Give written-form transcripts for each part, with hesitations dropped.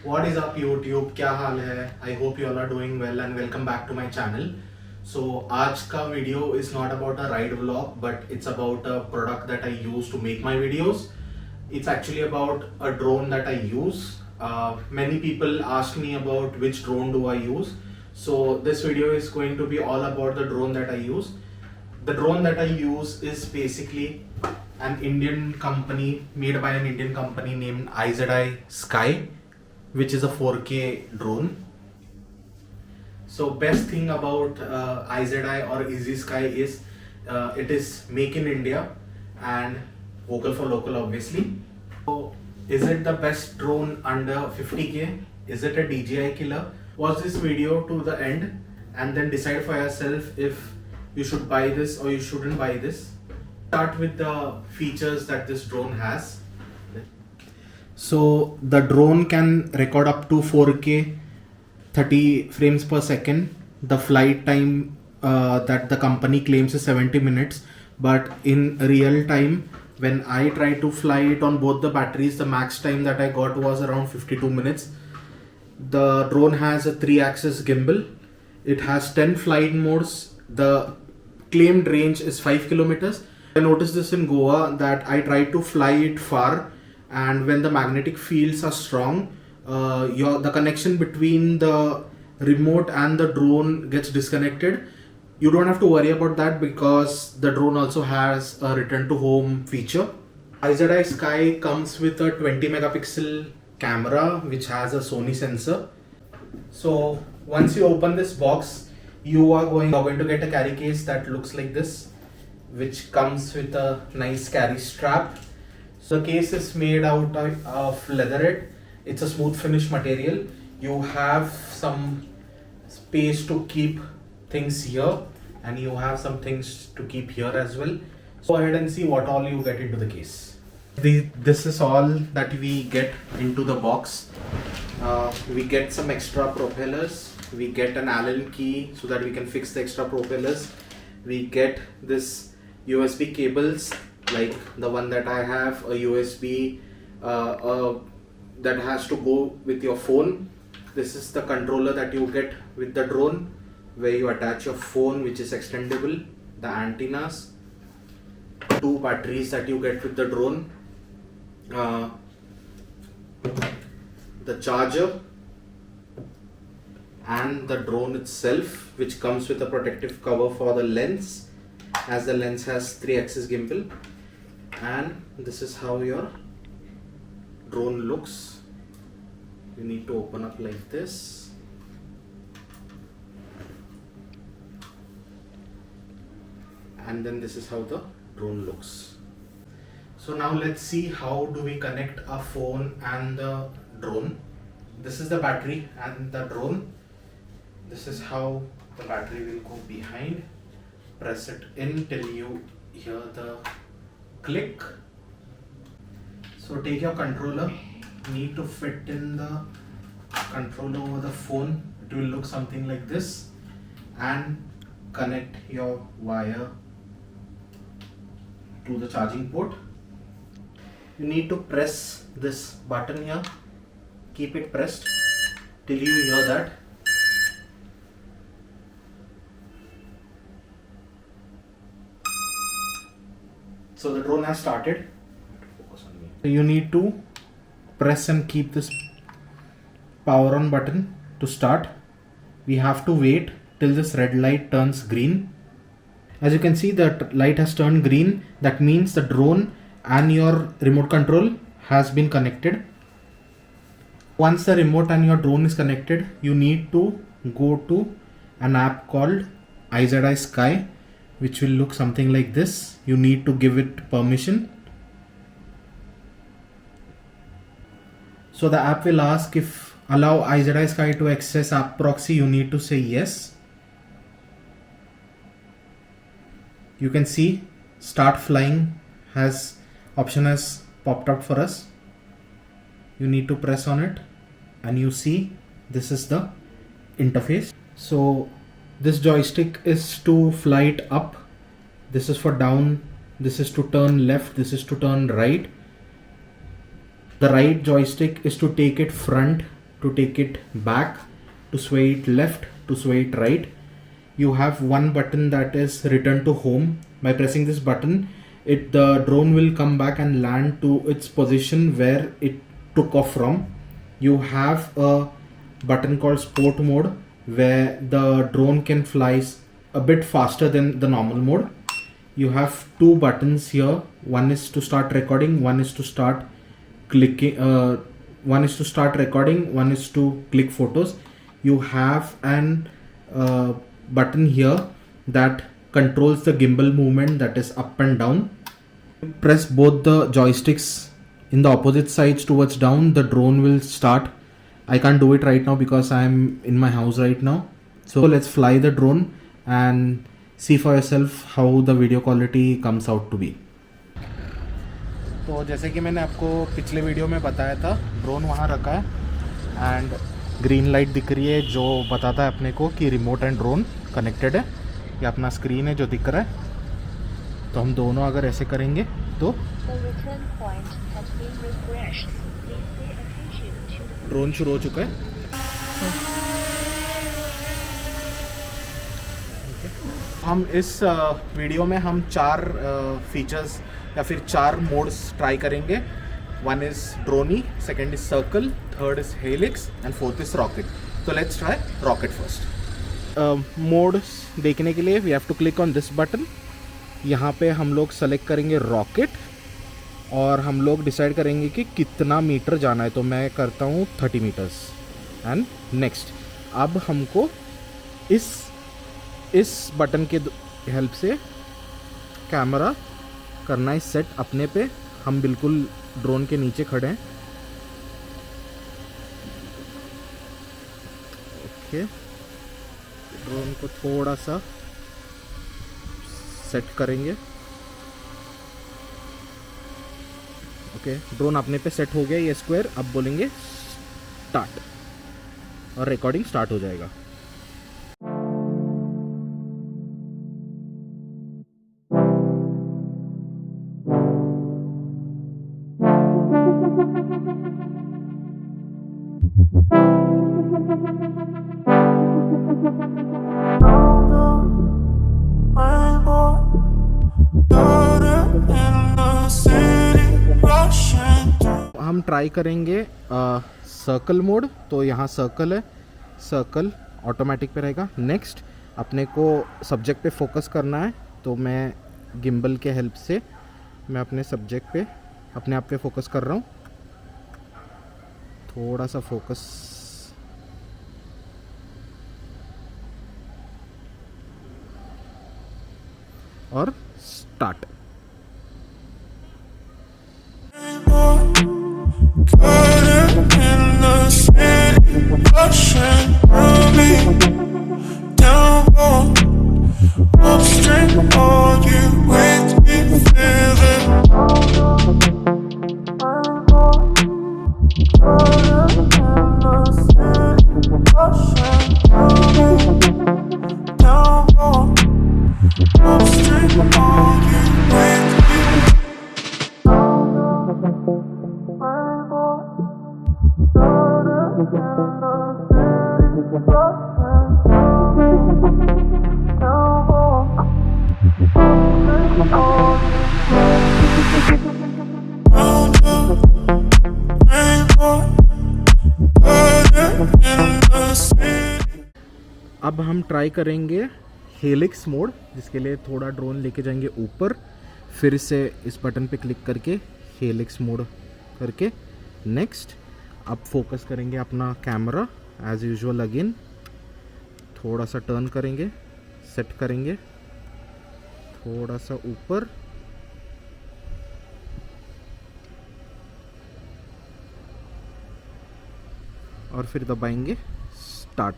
What is up YouTube? क्या हाल है? I hope you all are doing well and welcome back to my channel. So आज का video is not about a ride vlog, but it's about a product that I use to make my videos. It's actually about a drone that I use. Many people ask me about which drone do I use. So this video is going to be all about the drone that I use. The drone that I use is basically an Indian company, made by an Indian company named IZI Sky, which is a 4K drone. So best thing about IZI or IZI Sky is it is make in India and vocal for local, obviously. So is it the best drone under 50K? Is it a DJI killer? Watch this video to the end and then decide for yourself if you should buy this or you shouldn't buy this. Start with the features that this drone has. So the drone can record up to 4K 30 frames per second. The flight time that the company claims is 70 minutes, but in real time when I tried to fly it on both the batteries, the max time that I got was around 52 minutes. The drone has a 3-axis gimbal. It has 10 flight modes. The claimed range is 5 kilometers. I noticed this in Goa that I tried to fly it far, and when the magnetic fields are strong, the connection between the remote and the drone gets disconnected. You don't have to worry about that because the drone also has a return to home feature. IZI Sky comes with a 20 megapixel camera which has a Sony sensor. So once you open this box, you are going to get a carry case that looks like this, which comes with a nice carry strap. So the case is made out of leatherette. It's a smooth finish material. You have some space to keep things here, and you have some things to keep here as well. So go ahead and see what all you get into the case. This is all that we get into the box. We get some extra propellers. We get an Allen key so that we can fix the extra propellers. We get this USB cables like the one that I have, a USB that has to go with your phone. This is the controller that you get with the drone, where you attach your phone, which is extendable, the antennas, 2 batteries that you get with the drone, the charger, and the drone itself, which comes with a protective cover for the lens, as the lens has 3-axis gimbal. And this is how your drone looks. You need to open up like this. And then this is how the drone looks. So now let's see how do we connect a phone and the drone. This is the battery and the drone. This is how the battery will go behind. Press it in till you hear the click. So take your controller. You need to fit in the controller over the phone. It will look something like this, and connect your wire to the charging port. You need to press this button here. Keep it pressed till you hear that. So the drone has started. You need to press and keep this power on button to start. We have to wait till this red light turns green. As you can see, the light has turned green. That means the drone and your remote control has been connected. Once the remote and your drone is connected, you need to go to an app called IZI Sky, which will look something like this. You need to give it permission. So the app will ask if allow IZI Sky to access app proxy. You need to say yes. You can see start flying option has popped up for us. You need to press on it and you see this is the interface. So this joystick is to fly it up, this is for down, this is to turn left, this is to turn right. The right joystick is to take it front to take it back, to sway it left, to sway it right. You have one button that is return to home. By pressing this button, the drone will come back and land to its position where it took off from. You have a button called sport mode where the drone can fly a bit faster than the normal mode. You have two buttons here. One is to start recording, one is to start clicking, one is to start recording, one is to click photos. You have an button here that controls the gimbal movement, that is up and down. Press both the joysticks in the opposite sides towards down, the drone will start. I can't do it right now because I'm in my house right now. So let's fly the drone and see for yourself how the video quality comes out to be. तो जैसे कि मैंने आपको पिछले video में बताया था, drone वहाँ रखा है एंड ग्रीन लाइट दिख रही है जो बताता है अपने को कि रिमोट एंड ड्रोन कनेक्टेड है. ये अपना स्क्रीन है जो दिख रहा है. तो हम दोनों अगर ऐसे करेंगे तो ड्रोन शुरू हो चुका है. हम इस वीडियो में हम 4 फीचर्स या फिर 4 मोड्स ट्राई करेंगे. One is dronie, second is circle, third is helix and fourth is rocket. तो let's try rocket first. Modes देखने के लिए we have to click on this button. यहाँ पे हम लोग सेलेक्ट करेंगे रॉकेट और हम लोग डिसाइड करेंगे कि कितना मीटर जाना है. तो मैं करता हूँ 30 मीटर्स एंड नेक्स्ट. अब हमको इस बटन के हेल्प से कैमरा करना है सेट अपने पे. हम बिल्कुल ड्रोन के नीचे खड़े हैं. ओके, ड्रोन को थोड़ा सा सेट करेंगे. ओके, ड्रोन अपने पे सेट हो गया ये स्क्वायर. अब बोलेंगे स्टार्ट और रिकॉर्डिंग स्टार्ट हो जाएगा. हम ट्राई करेंगे सर्कल मोड. तो यहाँ सर्कल है, सर्कल ऑटोमेटिक पे रहेगा. नेक्स्ट अपने को सब्जेक्ट पे फोकस करना है. तो मैं गिम्बल के हेल्प से मैं अपने सब्जेक्ट पे अपने आप पे फोकस कर रहा हूँ. थोड़ा सा फोकस और स्टार्ट. अब हम ट्राई करेंगे हेलिक्स मोड, जिसके लिए थोड़ा ड्रोन लेके जाएंगे ऊपर. फिर से इस बटन पे क्लिक करके हेलिक्स मोड करके नेक्स्ट. अब फोकस करेंगे अपना कैमरा एज यूजुअल. अगेन थोड़ा सा टर्न करेंगे, सेट करेंगे थोड़ा सा ऊपर और फिर दबाएंगे स्टार्ट.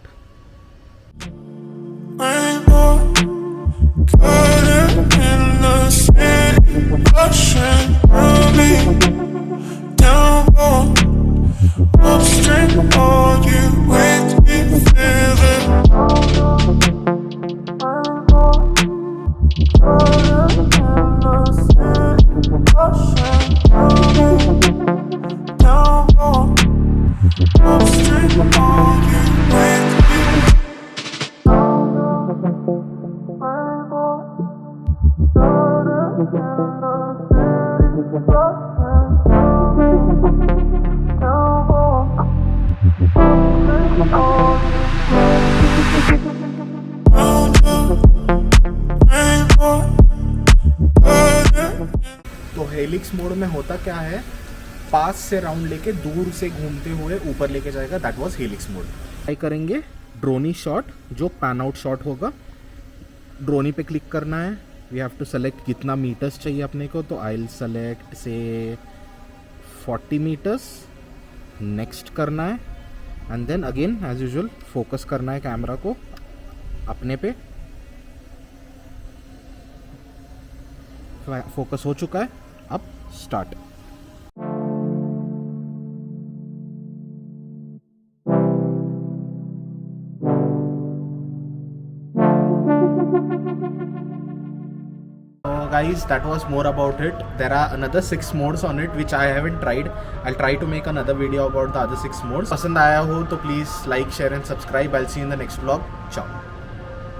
तो हेलिक्स मोड में होता क्या है, पास से राउंड लेके दूर से घूमते हुए ऊपर लेके जाएगा, that was helix mode. Try करेंगे ड्रोनी शॉट, जो पैन आउट शॉट होगा। ड्रोनी पे क्लिक करना है, वी हैव टू सेलेक्ट कितना मीटर्स चाहिए अपने को, तो आई विल सेलेक्ट से 40 मीटर्स। नेक्स्ट करना है and then again as usual focus करना है कैमरा को अपने पे। फोकस हो चुका है, अब start. Guys, that was more about it. There are another 6 modes on it which I haven't tried. I'll try to make another video about the other 6 modes. पसंद आया हो तो please like, share and subscribe. I'll see you in the next vlog. Ciao.